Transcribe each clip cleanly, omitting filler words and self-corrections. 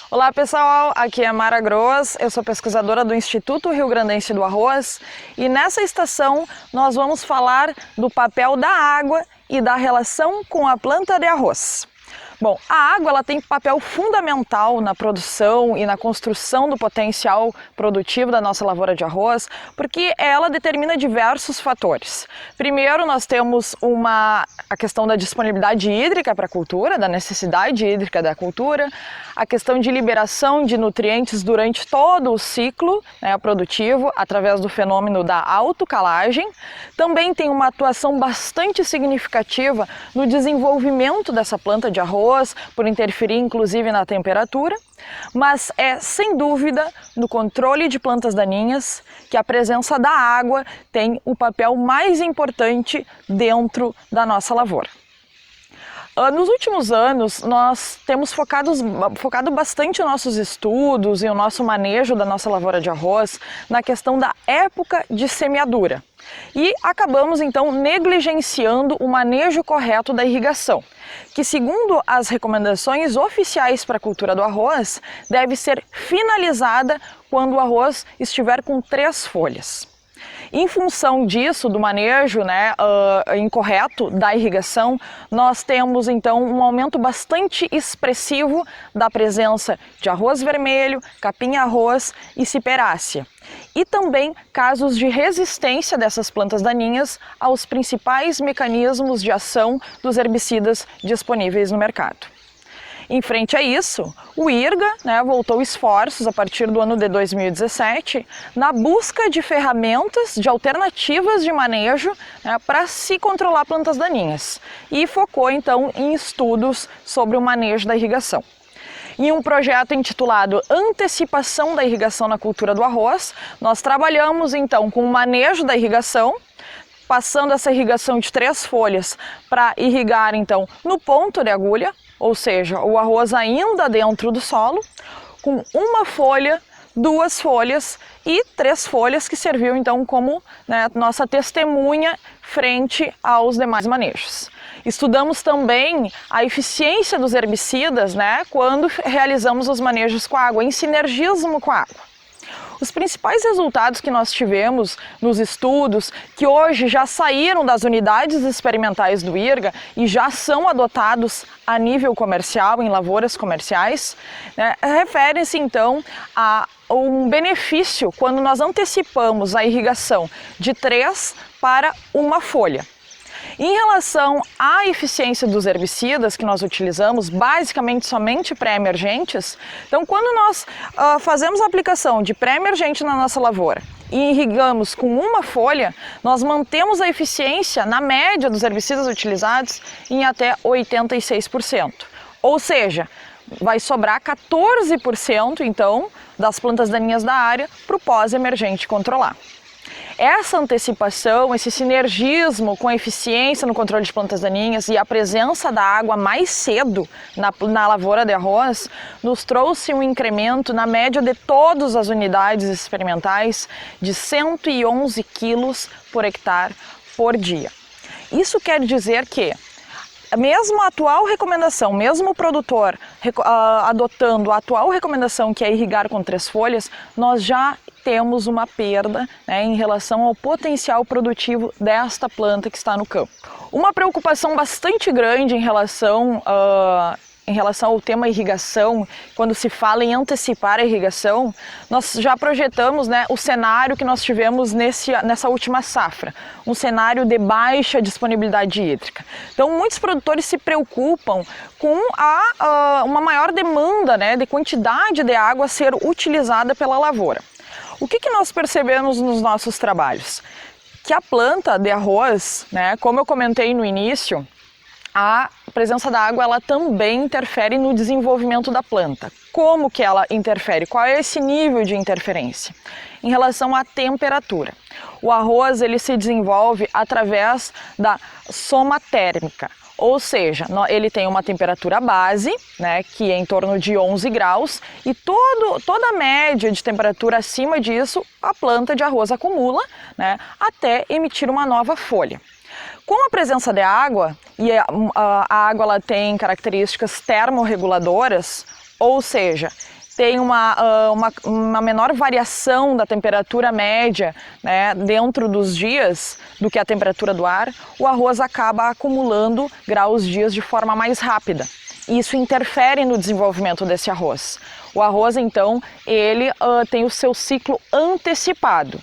Olá pessoal, aqui é Mara Gross, eu sou pesquisadora do Instituto Rio Grandense do Arroz e nessa estação nós vamos falar do papel da água e da relação com a planta de arroz. Bom, a água ela tem papel fundamental na produção e na construção do potencial produtivo da nossa lavoura de arroz, porque ela determina diversos fatores. Primeiro, nós temos a questão da disponibilidade hídrica para a cultura, da necessidade hídrica da cultura, a questão de liberação de nutrientes durante todo o ciclo produtivo, através do fenômeno da autocalagem. Também tem uma atuação bastante significativa no desenvolvimento dessa planta de arroz, por interferir inclusive na temperatura, mas é sem dúvida no controle de plantas daninhas que a presença da água tem o papel mais importante dentro da nossa lavoura. Nos últimos anos, nós temos focado bastante nossos estudos e o nosso manejo da nossa lavoura de arroz na questão da época de semeadura. E acabamos então negligenciando o manejo correto da irrigação, que segundo as recomendações oficiais para a cultura do arroz, deve ser finalizada quando o arroz estiver com 3 folhas. Em função disso, do manejo incorreto da irrigação, nós temos então um aumento bastante expressivo da presença de arroz vermelho, capim-arroz e ciperácea. E também casos de resistência dessas plantas daninhas aos principais mecanismos de ação dos herbicidas disponíveis no mercado. Em frente a isso, o IRGA voltou esforços a partir do ano de 2017 na busca de ferramentas, de alternativas de manejo para se controlar plantas daninhas e focou então em estudos sobre o manejo da irrigação. Em um projeto intitulado Antecipação da Irrigação na Cultura do Arroz, nós trabalhamos então com o manejo da irrigação, passando essa irrigação de 3 folhas para irrigar então no ponto de agulha, ou seja, o arroz ainda dentro do solo, com 1 folha, 2 folhas e 3 folhas que serviu então como nossa testemunha frente aos demais manejos. Estudamos também a eficiência dos herbicidas quando realizamos os manejos com a água, em sinergismo com a água. Os principais resultados que nós tivemos nos estudos, que hoje já saíram das unidades experimentais do IRGA e já são adotados a nível comercial, em lavouras comerciais, referem-se então a um benefício quando nós antecipamos a irrigação de 3 para 1 folha. Em relação à eficiência dos herbicidas que nós utilizamos, basicamente somente pré-emergentes, então quando nós fazemos a aplicação de pré-emergente na nossa lavoura e irrigamos com 1 folha, nós mantemos a eficiência na média dos herbicidas utilizados em até 86%. Ou seja, vai sobrar 14% então das plantas daninhas da área para o pós-emergente controlar. Essa antecipação, esse sinergismo com a eficiência no controle de plantas daninhas e a presença da água mais cedo na lavoura de arroz nos trouxe um incremento na média de todas as unidades experimentais de 111 quilos por hectare por dia. Isso quer dizer que mesmo a atual recomendação, mesmo o produtor adotando a atual recomendação, que é irrigar com 3 folhas, nós já temos uma perda em relação ao potencial produtivo desta planta que está no campo. Uma preocupação bastante grande em relação ao tema irrigação, quando se fala em antecipar a irrigação, nós já projetamos o cenário que nós tivemos nessa última safra, um cenário de baixa disponibilidade hídrica. Então, muitos produtores se preocupam com uma maior demanda de quantidade de água a ser utilizada pela lavoura. O que nós percebemos nos nossos trabalhos? Que a planta de arroz, como eu comentei no início, a presença da água ela também interfere no desenvolvimento da planta. Como que ela interfere? Qual é esse nível de interferência? Em relação à temperatura. O arroz ele se desenvolve através da soma térmica. Ou seja, ele tem uma temperatura base, que é em torno de 11 graus, e toda a média de temperatura acima disso, a planta de arroz acumula, até emitir uma nova folha. Com a presença de água, e a água ela tem características termorreguladoras, ou seja, tem uma menor variação da temperatura média, né, dentro dos dias do que a temperatura do ar, o arroz acaba acumulando graus dias de forma mais rápida. Isso interfere no desenvolvimento desse arroz. O arroz, então, ele tem o seu ciclo antecipado.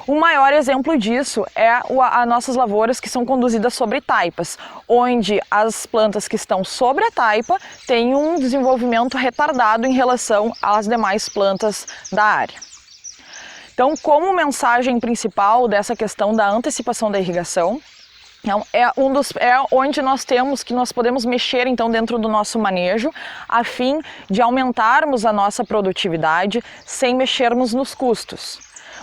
O maior exemplo disso é as nossas lavouras que são conduzidas sobre taipas, onde as plantas que estão sobre a taipa têm um desenvolvimento retardado em relação às demais plantas da área. Então, como mensagem principal dessa questão da antecipação da irrigação, é onde nós podemos mexer então dentro do nosso manejo, a fim de aumentarmos a nossa produtividade sem mexermos nos custos.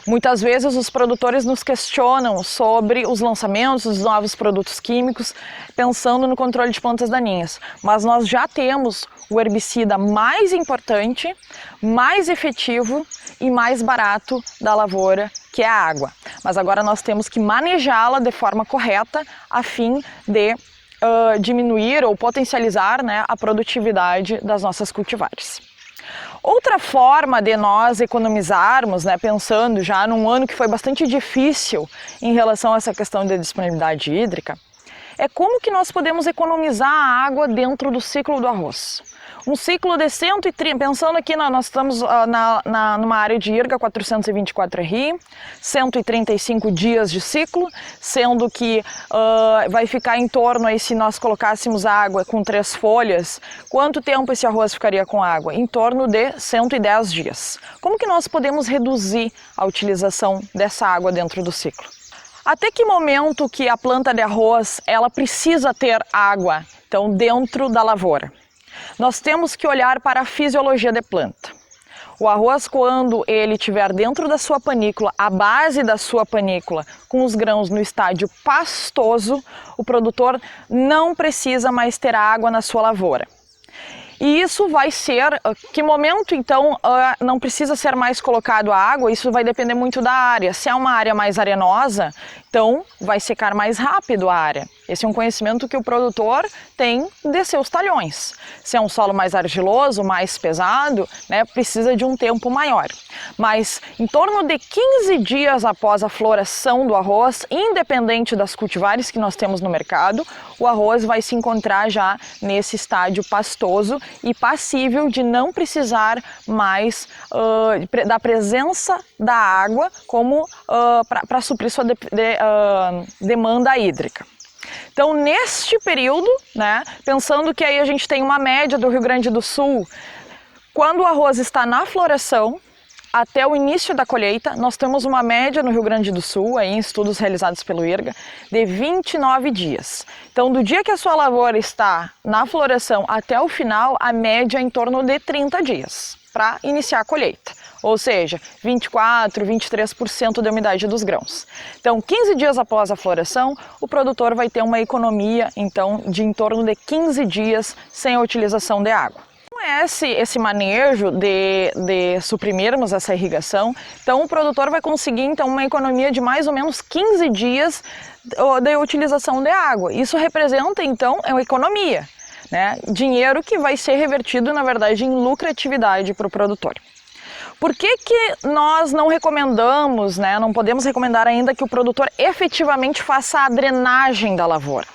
Muitas vezes os produtores nos questionam sobre os lançamentos dos novos produtos químicos, pensando no controle de plantas daninhas, mas nós já temos o herbicida mais importante, mais efetivo e mais barato da lavoura, que é a água. Mas agora nós temos que manejá-la de forma correta a fim de diminuir ou potencializar, né, a produtividade das nossas cultivares. Outra forma de nós economizarmos, né, pensando já num ano que foi bastante difícil em relação a essa questão de disponibilidade hídrica, é como que nós podemos economizar a água dentro do ciclo do arroz. Um ciclo de 130, pensando aqui, nós estamos numa área de IRGA 424 RI, 135 dias de ciclo, sendo que vai ficar em torno, aí, se nós colocássemos água com 3 folhas, quanto tempo esse arroz ficaria com água? Em torno de 110 dias. Como que nós podemos reduzir a utilização dessa água dentro do ciclo? Até que momento que a planta de arroz ela precisa ter água, então, dentro da lavoura? Nós temos que olhar para a fisiologia da planta. O arroz, quando ele estiver dentro da sua panícula, a base da sua panícula, com os grãos no estágio pastoso, o produtor não precisa mais ter água na sua lavoura. E isso vai ser, que momento então não precisa ser mais colocado a água, isso vai depender muito da área. Se é uma área mais arenosa, então vai secar mais rápido a área. Esse é um conhecimento que o produtor tem de seus talhões. Se é um solo mais argiloso, mais pesado, né, precisa de um tempo maior. Mas em torno de 15 dias após a floração do arroz, independente das cultivares que nós temos no mercado, o arroz vai se encontrar já nesse estágio pastoso e passível de não precisar mais da presença da água como para suprir sua demanda hídrica. Então, neste período, né, pensando que aí a gente tem uma média do Rio Grande do Sul, quando o arroz está na floração, até o início da colheita, nós temos uma média no Rio Grande do Sul, aí em estudos realizados pelo IRGA, de 29 dias. Então, do dia que a sua lavoura está na floração até o final, a média é em torno de 30 dias para iniciar a colheita. Ou seja, 24, 23% da umidade dos grãos. Então, 15 dias após a floração, o produtor vai ter uma economia, então, de em torno de 15 dias sem a utilização de água. Esse manejo de suprimirmos essa irrigação, então o produtor vai conseguir então uma economia de mais ou menos 15 dias de utilização de água. Isso representa então uma economia, né? Dinheiro que vai ser revertido na verdade em lucratividade para o produtor. Por que nós não recomendamos, né, não podemos recomendar ainda que o produtor efetivamente faça a drenagem da lavoura?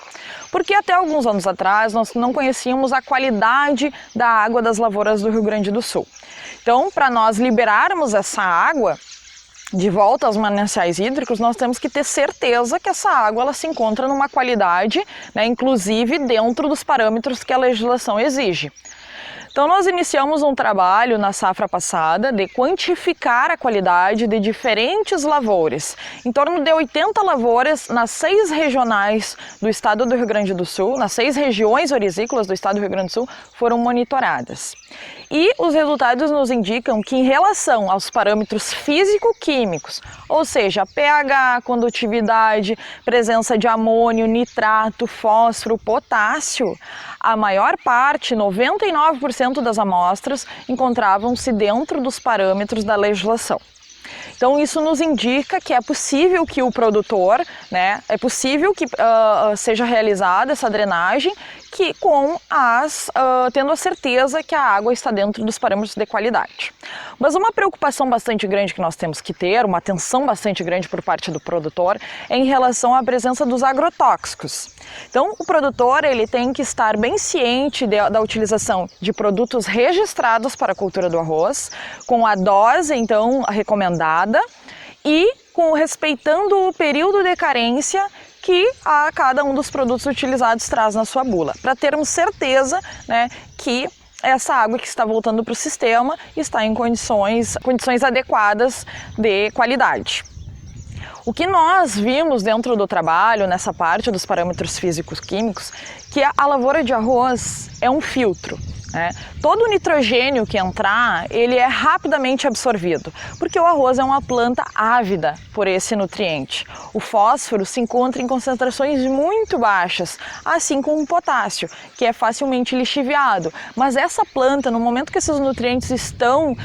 Porque até alguns anos atrás nós não conhecíamos a qualidade da água das lavouras do Rio Grande do Sul. Então, para nós liberarmos essa água de volta aos mananciais hídricos, nós temos que ter certeza que essa água ela se encontra numa qualidade, né, inclusive dentro dos parâmetros que a legislação exige. Então nós iniciamos um trabalho na safra passada de quantificar a qualidade de diferentes lavouras. Em torno de 80 lavouras nas 6 regionais do estado do Rio Grande do Sul, nas 6 regiões orizícolas do estado do Rio Grande do Sul, foram monitoradas. E os resultados nos indicam que em relação aos parâmetros físico-químicos, ou seja, pH, condutividade, presença de amônio, nitrato, fósforo, potássio, a maior parte, 99% das amostras, encontravam-se dentro dos parâmetros da legislação. Então isso nos indica que é possível que o produtor, né, é possível que seja realizada essa drenagem tendo a certeza que a água está dentro dos parâmetros de qualidade. Mas uma preocupação bastante grande que nós temos que ter, uma atenção bastante grande por parte do produtor, é em relação à presença dos agrotóxicos. Então o produtor ele tem que estar bem ciente da utilização de produtos registrados para a cultura do arroz, com a dose então recomendada e respeitando o período de carência que cada um dos produtos utilizados traz na sua bula, para termos certeza, né, que essa água que está voltando para o sistema está em condições adequadas de qualidade. O que nós vimos dentro do trabalho, nessa parte dos parâmetros físicos-químicos, que a lavoura de arroz é um filtro. Todo o nitrogênio que entrar, ele é rapidamente absorvido, porque o arroz é uma planta ávida por esse nutriente. O fósforo se encontra em concentrações muito baixas, assim como o potássio, que é facilmente lixiviado. Mas essa planta, no momento que esses nutrientes estão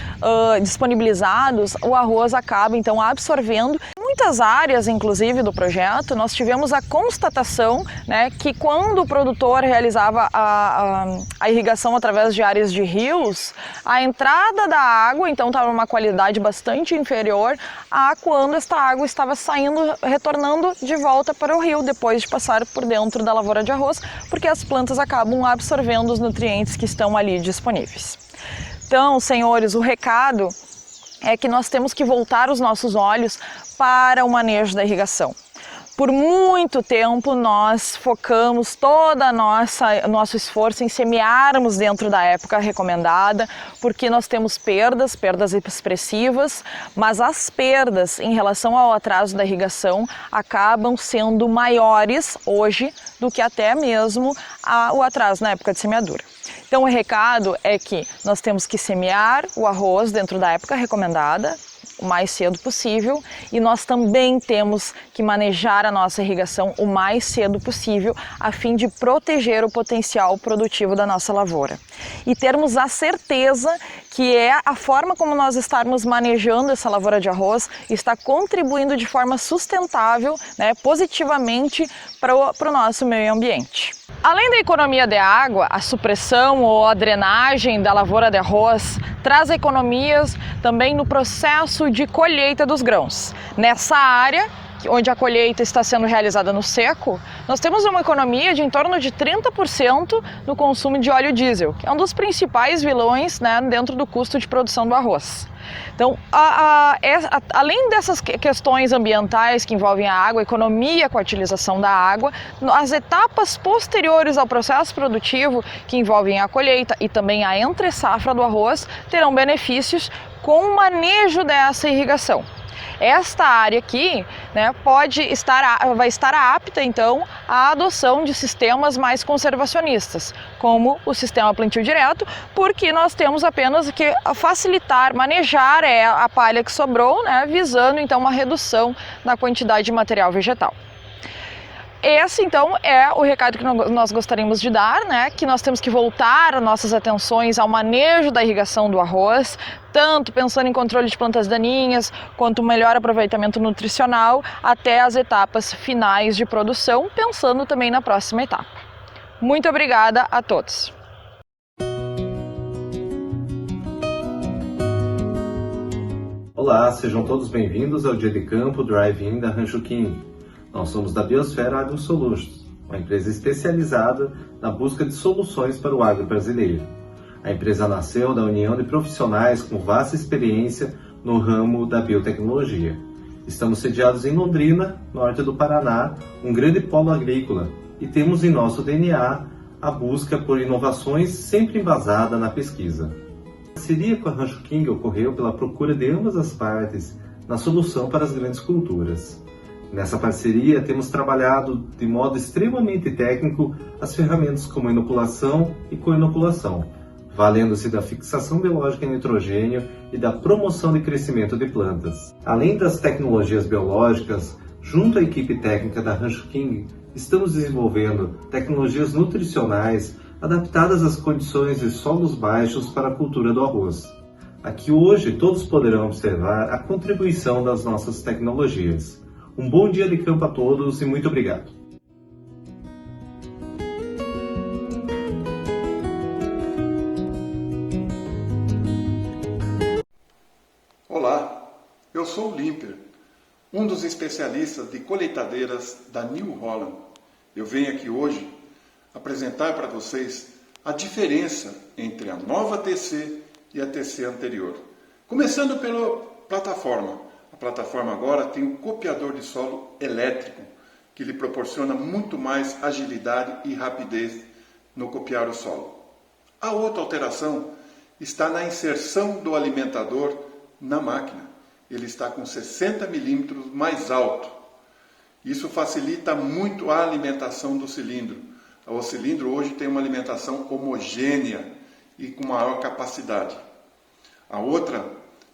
disponibilizados, o arroz acaba então absorvendo. Em muitas áreas, inclusive, do projeto, nós tivemos a constatação, né, que quando o produtor realizava a irrigação através de áreas de rios, a entrada da água então estava numa qualidade bastante inferior a quando esta água estava retornando de volta para o rio depois de passar por dentro da lavoura de arroz, porque as plantas acabam absorvendo os nutrientes que estão ali disponíveis. Então, senhores, o recado é que nós temos que voltar os nossos olhos para o manejo da irrigação. Por muito tempo nós focamos todo o nosso esforço em semearmos dentro da época recomendada, porque nós temos perdas expressivas, mas as perdas em relação ao atraso da irrigação acabam sendo maiores hoje do que até mesmo o atraso na época de semeadura. Então o recado é que nós temos que semear o arroz dentro da época recomendada, o mais cedo possível, e nós também temos que manejar a nossa irrigação o mais cedo possível a fim de proteger o potencial produtivo da nossa lavoura. E termos a certeza que a forma como nós estarmos manejando essa lavoura de arroz está contribuindo de forma sustentável, né, positivamente para o nosso meio ambiente. Além da economia de água, a supressão ou a drenagem da lavoura de arroz traz economias também no processo de colheita dos grãos. Nessa área, onde a colheita está sendo realizada no seco, nós temos uma economia de em torno de 30% no consumo de óleo diesel, que é um dos principais vilões, né, dentro do custo de produção do arroz. Então, além dessas questões ambientais que envolvem a água, a economia com a utilização da água, as etapas posteriores ao processo produtivo, que envolvem a colheita e também a entre-safra do arroz, terão benefícios com o manejo dessa irrigação. Esta área aqui, né, vai estar apta então à adoção de sistemas mais conservacionistas, como o sistema plantio direto, porque nós temos apenas que facilitar, manejar a palha que sobrou, né, visando então uma redução na quantidade de material vegetal. Esse, então, é o recado que nós gostaríamos de dar, né? Que nós temos que voltar as nossas atenções ao manejo da irrigação do arroz, tanto pensando em controle de plantas daninhas, quanto melhor aproveitamento nutricional, até as etapas finais de produção, pensando também na próxima etapa. Muito obrigada a todos! Olá, sejam todos bem-vindos ao Dia de Campo Drive-In da Rancho King. Nós somos da Biosfera Agro Solutions, uma empresa especializada na busca de soluções para o agro brasileiro. A empresa nasceu da união de profissionais com vasta experiência no ramo da biotecnologia. Estamos sediados em Londrina, norte do Paraná, um grande polo agrícola, e temos em nosso DNA a busca por inovações sempre embasada na pesquisa. A parceria com a Rancho King ocorreu pela procura de ambas as partes na solução para as grandes culturas. Nessa parceria, temos trabalhado de modo extremamente técnico as ferramentas como inoculação e co-inoculação, valendo-se da fixação biológica em nitrogênio e da promoção de crescimento de plantas. Além das tecnologias biológicas, junto à equipe técnica da Rancho King, estamos desenvolvendo tecnologias nutricionais adaptadas às condições de solos baixos para a cultura do arroz. Aqui hoje todos poderão observar a contribuição das nossas tecnologias. Um bom dia de campo a todos e muito obrigado. Olá, eu sou o Limper, um dos especialistas de colheitadeiras da New Holland. Eu venho aqui hoje apresentar para vocês a diferença entre a nova TC e a TC anterior. Começando pela plataforma. A plataforma agora tem um copiador de solo elétrico, que lhe proporciona muito mais agilidade e rapidez no copiar o solo. A outra alteração está na inserção do alimentador na máquina. Ele está com 60 milímetros mais alto. Isso facilita muito a alimentação do cilindro. O cilindro hoje tem uma alimentação homogênea e com maior capacidade. A outra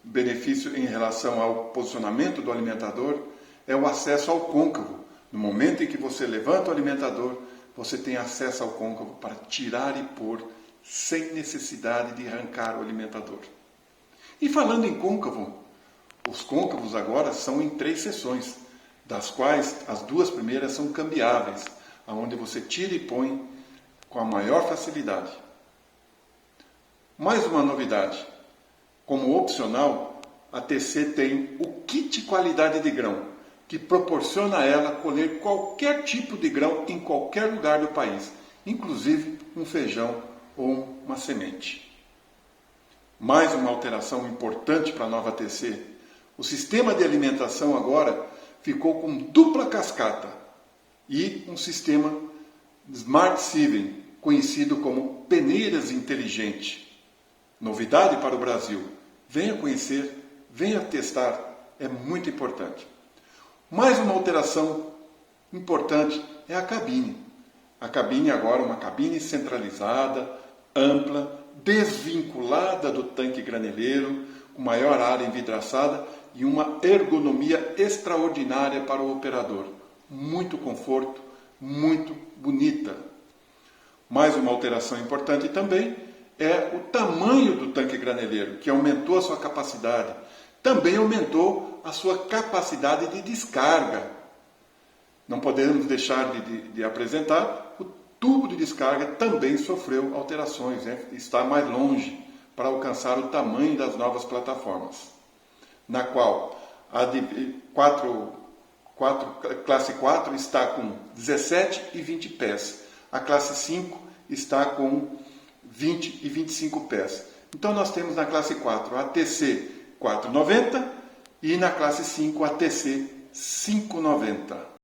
benefício em relação ao posicionamento do alimentador é o acesso ao côncavo. No momento em que você levanta o alimentador, você tem acesso ao côncavo para tirar e pôr sem necessidade de arrancar o alimentador. E falando em côncavo, os côncavos agora são em 3 seções, das quais as 2 primeiras são cambiáveis, onde você tira e põe com a maior facilidade. Mais uma novidade, como opcional, a TC tem o kit qualidade de grão, que proporciona a ela colher qualquer tipo de grão em qualquer lugar do país, inclusive um feijão ou uma semente. Mais uma alteração importante para a nova TC. O sistema de alimentação agora ficou com dupla cascata e um sistema Smart Sieving, conhecido como peneiras inteligente. Novidade para o Brasil. Venha conhecer, venha testar, é muito importante. Mais uma alteração importante é a cabine. A cabine agora é uma cabine centralizada, ampla, desvinculada do tanque graneleiro, com maior área envidraçada e uma ergonomia extraordinária para o operador. Muito conforto, muito bonita. Mais uma alteração importante também é o tamanho do tanque graneleiro, que aumentou a sua capacidade. Também aumentou a sua capacidade de descarga. Não podemos deixar de apresentar o tubo de descarga também sofreu alterações, está mais longe para alcançar o tamanho das novas plataformas, na qual a classe 4 está com 17 e 20 pés, a classe 5 está com 20 e 25 pés. Então nós temos na classe 4 a TC 490 e na classe 5 a TC 590.